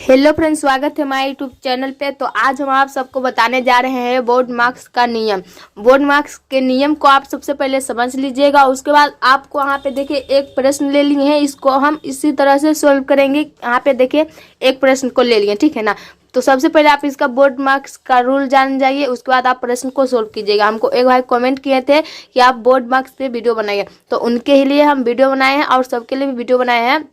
Hello friends, स्वागत है हमारे यूट्यूब चैनल पे। तो आज हम आप सबको बताने जा रहे हैं बोर्ड मार्क्स का नियम। बोर्ड मार्क्स के नियम को आप सबसे पहले समझ लीजिएगा। उसके बाद आपको यहाँ पे देखिए एक प्रश्न ले लिए हैं, इसको हम इसी तरह से सोल्व करेंगे। यहाँ पे देखिए एक प्रश्न को ले लिए, ठीक है ना। तो सबसे पहले आप इसका बोर्ड मार्क्स का रूल जान जाइए, उसके बाद आप प्रश्न को सोल्व कीजिएगा। हमको एक भाई कमेंट किए थे कि आप बोर्ड मार्क्स पे वीडियो बनाइए, तो उनके लिए हम वीडियो बनाए हैं और सबके लिए भी वीडियो बनाए हैं।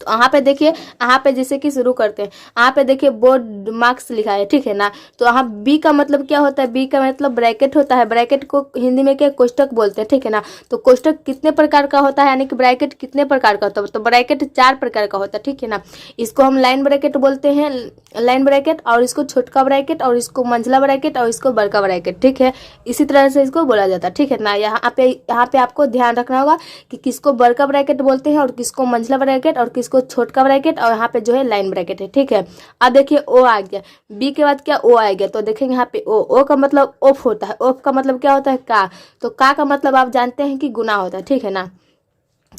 तो यहाँ पे देखिए, यहाँ पे जैसे कि शुरू करते हैं। यहाँ पे देखिए बोर्ड मार्क्स लिखा है, ठीक है ना। तो यहाँ बी का मतलब क्या होता है? बी का मतलब ब्रैकेट होता है। ब्रैकेट को हिंदी में क्या, कोष्टक बोलते हैं, ठीक है ना। तो कोष्टक कितने प्रकार का होता है, यानी कि ब्रैकेट कितने प्रकार का होता है? तो ब्रैकेट 4 प्रकार का होता है, ठीक है ना। इसको हम लाइन ब्रैकेट बोलते हैं, लाइन ब्रैकेट, और इसको छोटका ब्रैकेट, और इसको मंझला ब्रैकेट, और इसको बड़का ब्रैकेट, ठीक है। इसी तरह से इसको बोला जाता है, ठीक है ना। यहाँ पे आपको ध्यान रखना होगा कि किसको बड़का ब्रैकेट बोलते हैं और किसको मंझला ब्रैकेट और किसको छोटका ब्रैकेट, और यहाँ पे जो है लाइन ब्रैकेट है, ठीक है। अब देखिए ओ आ गया, बी के बाद क्या ओ आ गया। तो देखेंगे यहाँ पे ओ का मतलब ऑफ होता है। ऑफ का मतलब क्या होता है? का। तो का मतलब आप जानते हैं कि गुना होता है, ठीक है ना।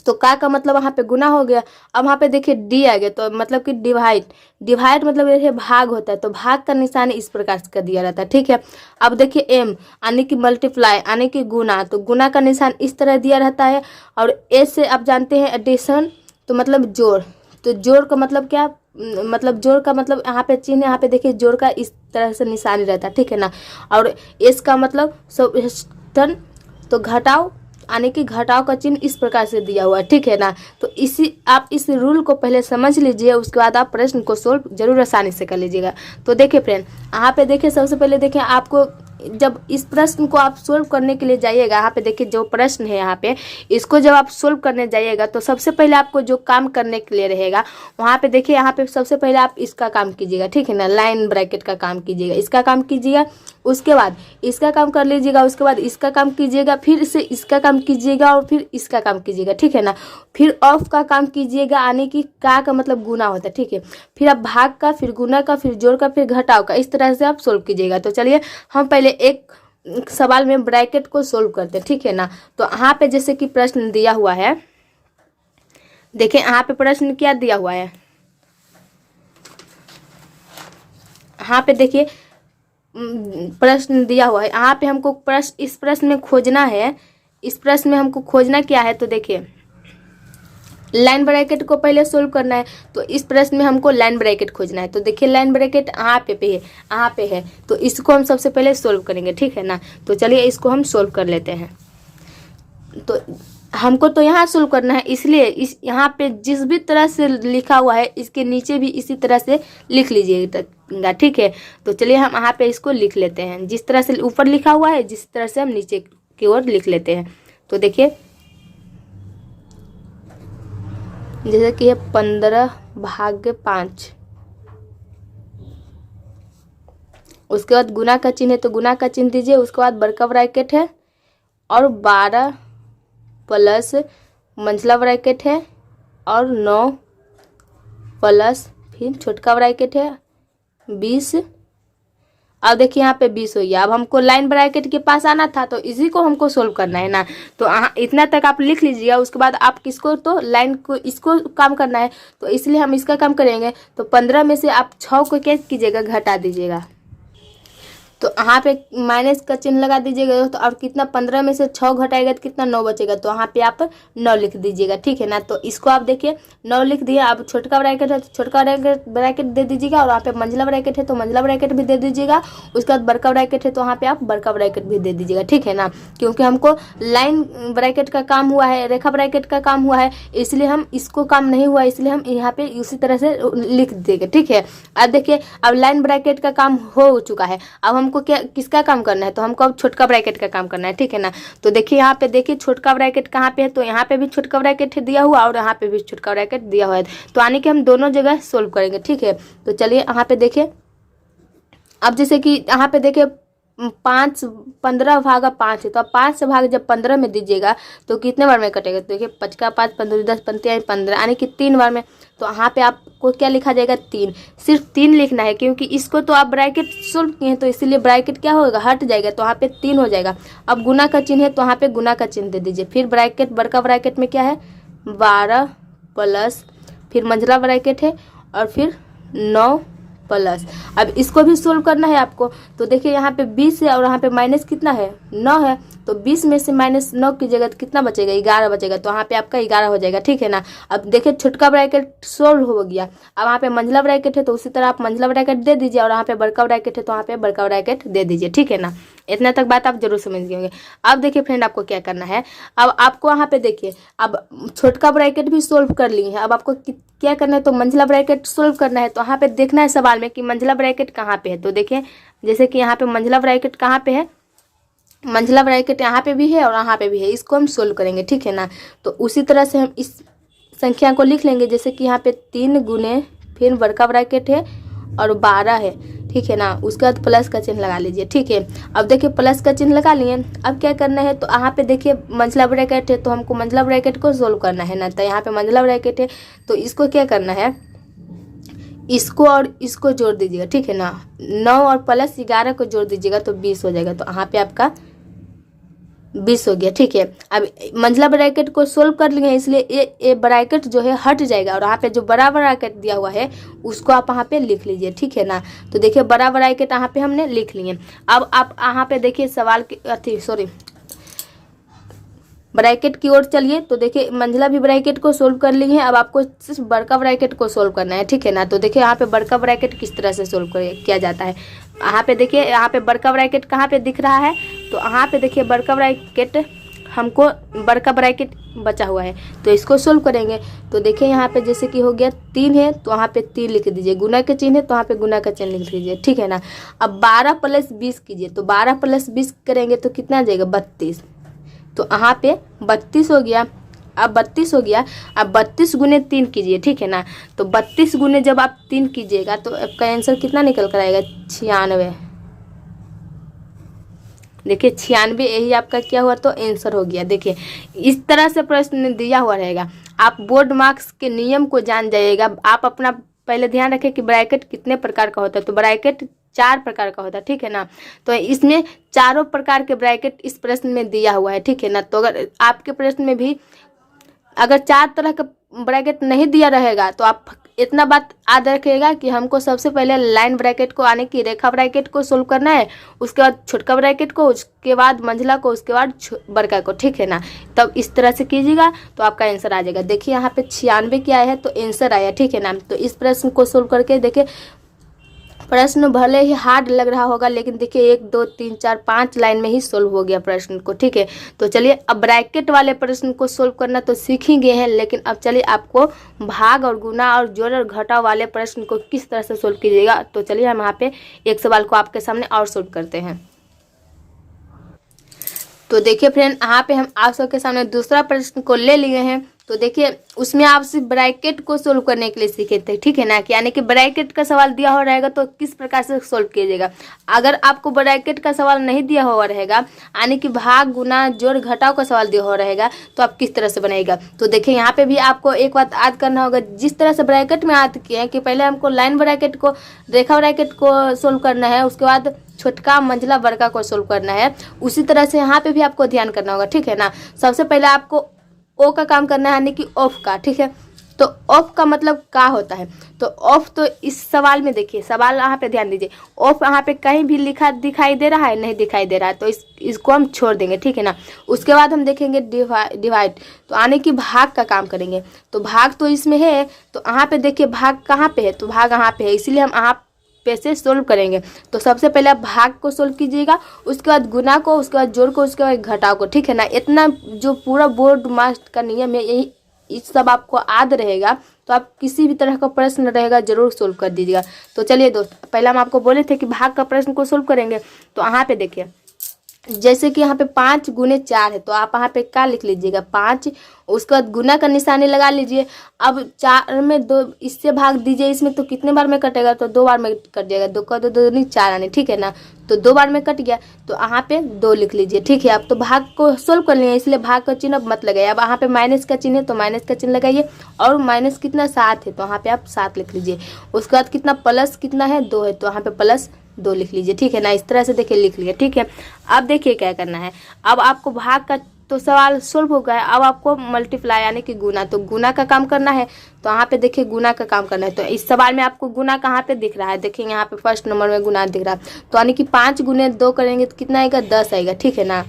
तो का मतलब वहाँ पे गुना हो गया। अब वहाँ पे देखिए डी आ गया, तो मतलब कि डिवाइड। डिवाइड मतलब ये भाग होता है। तो भाग का निशान इस प्रकार से कर दिया रहता है, ठीक है। अब देखिए एम यानी कि मल्टीप्लाई यानी कि गुना, तो गुना का निशान इस तरह दिया रहता है। और ए से आप जानते हैं एडिशन, तो मतलब जोड़। तो जोड़ का मतलब क्या, मतलब जोड़ का मतलब यहाँ पे चिन्ह, यहाँ पे देखिए जोड़ का इस तरह से निशान रहता है, ठीक है ना। और एस का मतलब सब, तो घटाओ यानी कि घटाव का चिन्ह इस प्रकार से दिया हुआ है, ठीक है ना। तो आप इस रूल को पहले समझ लीजिए, उसके बाद आप प्रश्न को सोल्व जरूर आसानी से कर लीजिएगा। तो देखिए फ्रेंड, यहाँ पे देखिए सबसे पहले देखिए, आपको जब इस प्रश्न को आप सोल्व करने के लिए जाइएगा, यहाँ पे देखिए जो प्रश्न है यहाँ पे, इसको जब आप सोल्व करने जाइएगा तो सबसे पहले आपको जो काम करने के लिए रहेगा, वहाँ पे देखिए, यहाँ पे सबसे पहले आप इसका काम कीजिएगा, ठीक है ना। लाइन ब्रैकेट का काम कीजिएगा, इसका काम कीजिएगा, उसके बाद इसका काम कर लीजिएगा, उसके बाद इसका काम कीजिएगा, फिर से इसका काम कीजिएगा, और फिर इसका काम कीजिएगा, ठीक है ना। फिर ऑफ का काम कीजिएगा, यानी कि का मतलब गुना होता है, ठीक है। फिर आप भाग का, फिर गुना का, फिर जोड़ का, फिर घटाव का, इस तरह से आप सोल्व कीजिएगा। तो चलिए हम पहले एक सवाल में ब्रैकेट को सोल्व करते हैं, ठीक है ना। तो यहाँ पे जैसे कि प्रश्न दिया हुआ है, देखिए यहाँ पे प्रश्न क्या दिया हुआ है, यहाँ पे देखिए प्रश्न दिया हुआ है। यहाँ पे हमको इस प्रश्न में खोजना है, इस प्रश्न में हमको खोजना क्या है। तो देखिए लाइन ब्रैकेट को पहले सोल्व करना है, तो इस प्रश्न में हमको लाइन ब्रैकेट खोजना है। तो देखिए लाइन ब्रैकेट यहाँ पे है, यहाँ पे है, तो इसको हम सबसे पहले सोल्व करेंगे, ठीक है ना। तो चलिए इसको हम सोल्व कर लेते हैं। तो हमको तो यहाँ सोल्व करना है, इसलिए इस यहाँ पे जिस भी तरह से लिखा हुआ है, इसके नीचे भी इसी तरह से लिख लीजिएगा, ठीक है। तो चलिए हम यहाँ पे इसको लिख लेते हैं, जिस तरह से ऊपर लिखा हुआ है, जिस तरह से हम नीचे की ओर लिख लेते हैं। तो देखिए जैसे कि 15/5, उसके बाद गुना का चिन्ह है, तो गुना का चिन्ह दीजिए। उसके बाद बड़का ब्रैकेट है, और 12 प्लस मंझला ब्रैकेट है, और 9 प्लस फिर छोटका ब्रैकेट है 20। अब देखिए यहाँ पे 20 हो गया। अब हमको लाइन ब्रैकेट के पास आना था, तो इसी को हमको सोल्व करना है ना। तो इतना तक आप लिख लीजिएगा। उसके बाद आप किसको, तो लाइन को, इसको काम करना है, तो इसलिए हम इसका काम करेंगे। तो 15 में से आप 6 को क्या कीजिएगा, घटा दीजिएगा। तो यहाँ पे माइनस का चिन्ह लगा दीजिएगा। तो अब कितना, 15 में से 6 घटाएगा तो कितना, 9 बचेगा। तो यहाँ पे आप 9 लिख दीजिएगा, ठीक है ना। तो इसको आप देखिए 9 लिख दिया। अब छोटका ब्रैकेट है तो छोटका ब्रैकेट दे दीजिएगा, और वहाँ पे मंझला ब्रैकेट है तो मंझला ब्रैकेट भी दे दीजिएगा। उसके बाद बड़का ब्रैकेट है तो वहाँ पे आप बड़का ब्रैकेट भी दे दीजिएगा, ठीक है ना। क्योंकि हमको लाइन ब्रैकेट का काम हुआ है, रेखा ब्रैकेट का काम हुआ है, इसलिए हम इसको काम नहीं हुआ, इसलिए हम यहाँ पे उसी तरह से लिख देंगे, ठीक है। अब देखिए अब लाइन ब्रैकेट का काम हो चुका है। अब हमको क्या, किसका काम करना है, तो हमको अब छोटका ब्रैकेट का काम करना है, ठीक है ना। तो देखिए यहाँ पे देखिए छोटका ब्रैकेट कहाँ पे है, तो यहाँ पे भी छोटका ब्रैकेट दिया हुआ, और यहाँ पे भी छोटका ब्रैकेट दिया हुआ है। तो यानी कि हम दोनों जगह सोल्व करेंगे, ठीक है। तो चलिए यहाँ पे देखिए, अब जैसे कि यहाँ पे देखिए 15/5 है, तो अब 5 से भाग जब 15 में दीजिएगा तो कितने बार में कटेगा। तो देखिए 5 का 5, 15, 10, 15 यानी कि 3 बार में। तो यहाँ पे आपको क्या लिखा जाएगा, 3। सिर्फ 3 लिखना है, क्योंकि इसको तो आप ब्रैकेट सोल्व किए हैं, तो इसीलिए ब्रैकेट क्या होगा, हट जाएगा, तो यहाँ पे 3 हो जाएगा। अब गुना का चिन्ह है तो यहाँ पे गुना का चिन्ह दे दीजिए। फिर ब्रैकेट, बड़का ब्रैकेट में क्या है, 12 प्लस, फिर मंझला ब्रैकेट है, और फिर 9 प्लस, अब इसको भी सोल्व करना है आपको। तो देखिए यहाँ पे 20 है और यहाँ पे माइनस कितना है 9 है, तो 20 में से माइनस 9 की जगह कितना बचेगा 11 बचेगा, तो यहाँ पे आपका 11 हो जाएगा, ठीक है ना। अब देखिए छोटका ब्रैकेट सोल्व हो गया। अब यहाँ पे मंझला ब्रैकेट है तो उसी तरह आप मंझला ब्रैकेट दे दीजिए, और यहाँ पे बड़का ब्रैकेट है तो यहाँ पे बड़का ब्रैकेट दे दीजिए, ठीक है ना। इतना तक बात आप जरूर समझ गए होंगे। अब देखिए फ्रेंड आपको क्या करना है, अब आपको यहाँ पे देखिए अब छोटका ब्रैकेट भी सोल्व कर लिए हैं, अब आपको क्या करना है, तो मंझला ब्रैकेट सोल्व करना है। तो यहाँ पे देखना है सवाल में कि मंझला ब्रैकेट कहाँ पे है। तो देखिए जैसे कि यहाँ पे मंझला ब्रैकेट कहाँ पे है, मंझला ब्रैकेट यहाँ पे भी है और यहाँ पे भी है, इसको हम सोल्व करेंगे, ठीक है ना। तो उसी तरह से हम इस संख्या को लिख लेंगे, जैसे कि यहाँ पे 3 गुने फिर बड़का ब्रैकेट है और 12 है, ठीक है ना। उसके बाद प्लस का चिन्ह लगा लीजिए, ठीक है। अब देखिए प्लस का चिन्ह लगा लिए। अब क्या करना है, तो यहाँ पे देखिए मंझला ब्रैकेट है तो हमको मंझला ब्रैकेट को सोल्व करना है ना। तो यहाँ पे मंझला ब्रैकेट है तो इसको क्या करना है, इसको और इसको जोड़ दीजिएगा, ठीक है ना। 9 और प्लस 11 को जोड़ दीजिएगा तो 20 हो जाएगा, तो यहाँ पे आपका 20 हो गया, ठीक है। अब मंझला ब्रैकेट को सोल्व कर लिए, इसलिए ये ब्रैकेट जो है हट जाएगा, और यहाँ पे जो बड़ा ब्रैकेट दिया हुआ है उसको आप यहाँ पे लिख लीजिए, ठीक है ना। तो देखिए बड़ा ब्रैकेट यहाँ पे हमने लिख लिए। अब आप यहाँ पे देखिए सवाल की ब्रैकेट की ओर चलिए। तो देखिए मंझला भी ब्रैकेट को सोल्व कर लिए हैं, अब आपको सिर्फ बड़का ब्रैकेट को सोल्व करना है, ठीक है ना। तो देखिए यहाँ पे बड़का ब्रैकेट किस तरह से सोल्व किया जाता है। यहाँ पे देखिए यहाँ पे बड़का ब्रैकेट कहाँ पे दिख रहा है, तो यहाँ पे देखिए बड़का ब्रैकेट हमको बड़का ब्रैकेट बचा हुआ है तो इसको सोल्व करेंगे। तो देखिए यहाँ पे जैसे कि हो गया 3 है तो यहाँ पे 3 लिख दीजिए, गुना के चिन्ह है तो यहाँ पे गुना का चिन्ह लिख दीजिए, ठीक है ना। अब 12 प्लस 20 कीजिए, तो 12 प्लस 20 करेंगे तो कितना आ जाएगा 32, तो यहाँ पे 32 हो गया। अब 32 हो गया, अब 32 गुने 3 कीजिए, ठीक है ना। तो 32 गुने जब आप 3 कीजिएगा तो आपका आंसर कितना निकल कर आएगा 96। देखिए 96 यही आपका क्या हुआ तो आंसर हो गया। देखिए इस तरह से प्रश्न दिया हुआ रहेगा, आप बोर्ड मार्क्स के नियम को जान जाइएगा। आप अपना पहले ध्यान रखें कि ब्रैकेट कितने प्रकार का होता है, तो ब्रैकेट 4 प्रकार का होता है, ठीक है ना। तो इसमें चारों प्रकार के ब्रैकेट इस प्रश्न में दिया हुआ है, ठीक है ना। तो अगर आपके प्रश्न में भी अगर 4 तरह का ब्रैकेट नहीं दिया रहेगा तो आप इतना बात याद रखिएगा कि हमको सबसे पहले लाइन ब्रैकेट को आने की रेखा ब्रैकेट को सोल्व करना है, उसके बाद छोटका ब्रैकेट को, उसके बाद मंझला को, उसके बाद बड़का को, ठीक है ना। तब इस तरह से कीजिएगा तो आपका आंसर आ जाएगा। देखिए यहाँ पे 96 क्या है तो आंसर आया, ठीक है ना। तो इस प्रश्न को सोल्व करके देखिए, प्रश्न भले ही हार्ड लग रहा होगा लेकिन देखिए 1 2 3 4 5 लाइन में ही सोल्व हो गया प्रश्न को, ठीक है। तो चलिए अब ब्रैकेट वाले प्रश्न को सोल्व करना तो सीख ही गए हैं, लेकिन अब चलिए आपको भाग और गुना और जोड़ और घटाव वाले प्रश्न को किस तरह से सोल्व कीजिएगा। तो चलिए हम यहाँ पे एक सवाल को आपके सामने और सोल्व करते हैं। तो देखिए फ्रेंड यहाँ पे हम आप सबके सामने दूसरा प्रश्न को ले लिए हैं। तो देखिए उसमें आप सिर्फ ब्रैकेट को सोल्व करने के लिए सीखे थे, ठीक है ना, कि यानी कि ब्रैकेट का सवाल दिया हुआ रहेगा तो किस प्रकार से सोल्व कीजिएगा। अगर आपको ब्रैकेट का सवाल नहीं दिया हुआ रहेगा, यानी कि भाग गुना जोड़ घटाव का सवाल दिया हुआ रहेगा, तो आप किस तरह से बनाएगा। तो देखिए यहाँ पे भी आपको एक बात याद करना होगा, जिस तरह से ब्रैकेट में याद किए हैं कि पहले हमको लाइन ब्रैकेट को, रेखा ब्रैकेट को सोल्व करना है, उसके बाद छोटका मंझला बड़का को सोल्व करना है, उसी तरह से यहाँ पे भी आपको ध्यान करना होगा, ठीक है ना। सबसे पहले आपको ओ का काम करना है, यानी कि ऑफ का, ठीक है। तो ऑफ का मतलब क्या होता है, तो ऑफ तो इस सवाल में देखिए, सवाल यहाँ पे ध्यान दीजिए, ऑफ यहाँ पे कहीं भी लिखा दिखाई दे रहा है, नहीं दिखाई दे रहा है, तो इसको हम छोड़ देंगे, ठीक है ना। उसके बाद हम देखेंगे डिवाइड, तो आने की भाग का काम करेंगे। तो भाग तो इसमें है, तो यहाँ पे देखिए भाग कहाँ पे है, तो भाग यहाँ पे है, इसीलिए हम यहाँ पे से सोल्व करेंगे। तो सबसे पहले आप भाग को सोल्व कीजिएगा, उसके बाद गुना को, उसके बाद जोड़ को, उसके बाद घटाव को, ठीक है ना। इतना जो पूरा बोर्ड मार्क्स का नियम है, यही इस सब आपको याद रहेगा, तो आप किसी भी तरह का प्रश्न रहेगा जरूर सोल्व कर दीजिएगा। तो चलिए दोस्त, पहले हम आपको बोले थे कि भाग का प्रश्न को सोल्व करेंगे। तो यहाँ पे देखिए जैसे कि यहाँ पे 5 गुने 4 है, तो आप यहाँ पे क्या लिख लीजिएगा 5, उसके बाद गुना का निशानी लगा लीजिए। अब 4 में 2 इससे भाग दीजिए, इसमें तो कितने बार में कटेगा, तो 2 बार में कट जाएगा, 2 का 2 2 नहीं 4 आने, ठीक है ना। तो 2 बार में कट गया, तो यहाँ पे 2 लिख लीजिए, ठीक है। अब तो भाग को सोल्व कर लिए, इसलिए भाग का चिन्ह अब मत लगाइए। अब यहाँ पे माइनस का चिन्ह है तो माइनस का चिन्ह लगाइए, और माइनस कितना 7 है तो यहाँ पे आप 7 लिख लीजिए। उसके बाद कितना प्लस कितना है 2 है, तो यहाँ पे प्लस 2 लिख लीजिए, ठीक है ना। इस तरह से देखिए लिख लिया, ठीक है। अब देखिए क्या करना है, अब आपको भाग का तो सवाल सोल्व हो गया। अब आपको मल्टीप्लाई यानी कि गुना, तो गुना का काम करना है। तो यहाँ पे देखिए गुना का काम करना है। तो इस सवाल में आपको गुना कहाँ पे दिख रहा है, देखिए यहाँ पे फर्स्ट नंबर में गुना दिख रहा है। तो यानी कि 5 गुने 2 करेंगे तो कितना आएगा, 10 आएगा, ठीक है ना।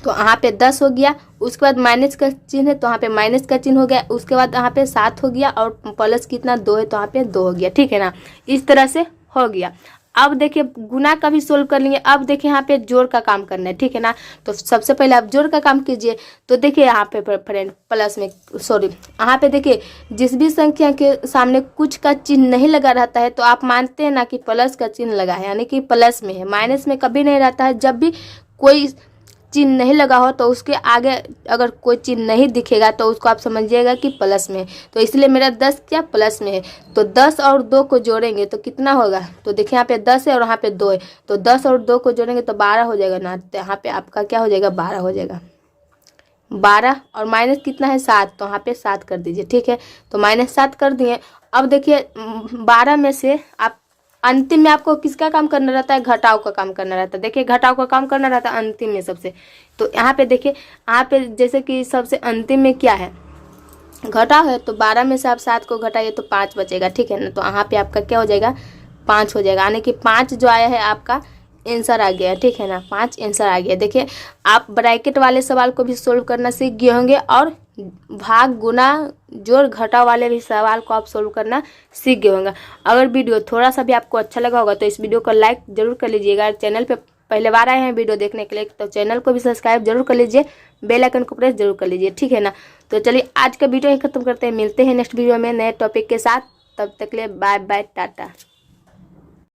तो यहाँ पे 10 हो गया। उसके बाद माइनस का चिन्ह है तो यहाँ पे माइनस का चिन्ह हो गया। उसके बाद यहाँ पे 7 हो गया और प्लस कितना 2 है तो यहाँ पे 2 हो गया, ठीक है ना। इस तरह से हो गया। अब देखिए गुना का भी सोल्व कर लेंगे। अब देखिए यहाँ पे जोड़ का काम करना है, ठीक है ना। तो सबसे पहले आप जोड़ का काम कीजिए। तो देखिए यहाँ पे फ्रेंड प्लस में यहाँ पे देखिए जिस भी संख्या के सामने कुछ का चिन्ह नहीं लगा रहता है तो आप मानते हैं ना कि प्लस का चिन्ह लगा है, यानी कि प्लस में है। माइनस में कभी नहीं रहता है। जब भी कोई चिन्ह नहीं लगा हो तो उसके आगे अगर कोई चिन्ह नहीं दिखेगा तो उसको आप समझिएगा कि प्लस में है। तो इसलिए मेरा 10 क्या प्लस में है। तो 10 और 2 को जोड़ेंगे तो कितना होगा, तो देखिए यहाँ पे 10 है और यहाँ पे 2 है। तो 10 और 2 को जोड़ेंगे तो 12 हो जाएगा ना। तो यहाँ पे आपका क्या हो जाएगा, 12 हो जाएगा। 12 और माइनस कितना है 7, तो यहाँ पे 7 कर दीजिए, ठीक है। तो -7 कर दिए। अब देखिए 12 में से आप अंतिम में आपको किसका काम करना रहता है, घटाव का काम करना रहता है। देखिए घटाव का काम करना रहता है अंतिम में सबसे। तो यहाँ पे देखिए यहाँ पे जैसे कि सबसे अंतिम में क्या है, घटाव है। तो 12 में से आप 7 को घटाइए तो 5 बचेगा, ठीक है ना। तो यहाँ पे आपका क्या हो जाएगा, 5 हो जाएगा। यानी कि 5 जो आया है आपका आंसर आ गया, ठीक है ना। 5 आंसर आ गया। देखिए आप ब्रैकेट वाले सवाल को भी सोल्व करना सीख गए होंगे और भाग गुना जोड़ घटाव वाले भी सवाल को आप सोल्व करना सीख गए होंगे। अगर वीडियो थोड़ा सा भी आपको अच्छा लगा होगा तो इस वीडियो को लाइक जरूर कर लीजिएगा। चैनल पे पहले बार आए हैं वीडियो देखने के लिए तो चैनल को भी सब्सक्राइब जरूर कर लीजिए, बेल आइकन को प्रेस जरूर कर लीजिए, ठीक है ना। तो चलिए आज का वीडियो ही खत्म करते हैं। मिलते हैं नेक्स्ट वीडियो में नए टॉपिक के साथ। तब तक के लिए बाय बाय, टाटा।